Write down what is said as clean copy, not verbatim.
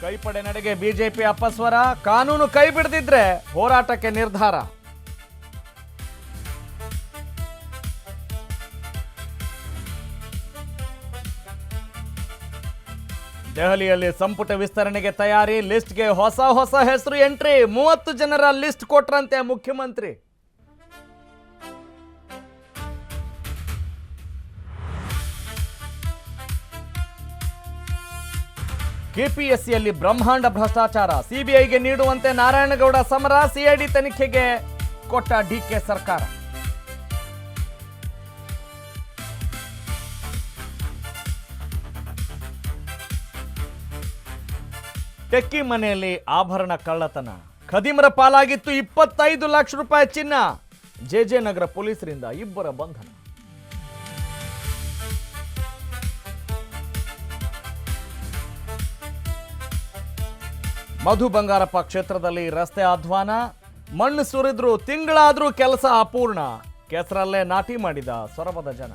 ಕೈಪಡೆ ನಡೆಗೆ ಬಿಜೆಪಿ ಅಪಸ್ವರ, ಕಾನೂನು ಕೈ ಬಿಡದಿದ್ರೆ ಹೋರಾಟಕ್ಕೆ ನಿರ್ಧಾರ. ದೆಹಲಿಯಲ್ಲಿ ಸಂಪುಟ ವಿಸ್ತರಣೆಗೆ ತಯಾರಿ, ಲಿಸ್ಟ್ಗೆ ಹೊಸ ಹೆಸರು ಎಂಟ್ರಿ. 30 ಜನರ ಲಿಸ್ಟ್ ಕೊಟ್ರಂತೆ ಮುಖ್ಯಮಂತ್ರಿ. ಕೆಪಿಎಸ್ಸಿಯಲ್ಲಿ ಬ್ರಹ್ಮಾಂಡ ಭ್ರಷ್ಟಾಚಾರ, ಸಿಬಿಐಗೆ ನೀಡುವಂತೆ ನಾರಾಯಣಗೌಡ ಸಮರ, ಸಿಐಡಿ ತನಿಖೆಗೆ ಕೊಟ್ಟ ಡಿಕೆ ಸರ್ಕಾರ. ಟೆಕ್ಕಿ ಮನೆಯಲ್ಲಿ ಆಭರಣ ಕಳ್ಳತನ, ಖದೀಮರ ಪಾಲಾಗಿತ್ತು 25 ಲಕ್ಷ ರೂಪಾಯಿ ಚಿನ್ನ. ಜೆಜೆ ನಗರ ಪೊಲೀಸರಿಂದ 2 ಬಂಧನ. ಮಧು ಬಂಗಾರಪ್ಪ ಕ್ಷೇತ್ರದಲ್ಲಿ ರಸ್ತೆ ಅಧ್ವಾನ, ಮಣ್ಣು ಸುರಿದ್ರು ತಿಂಗಳಾದ್ರೂ ಕೆಲಸ ಅಪೂರ್ಣ. ಕೆಸರಲ್ಲೇ ನಾಟಿ ಮಾಡಿದ ಸೊರಬದ ಜನ.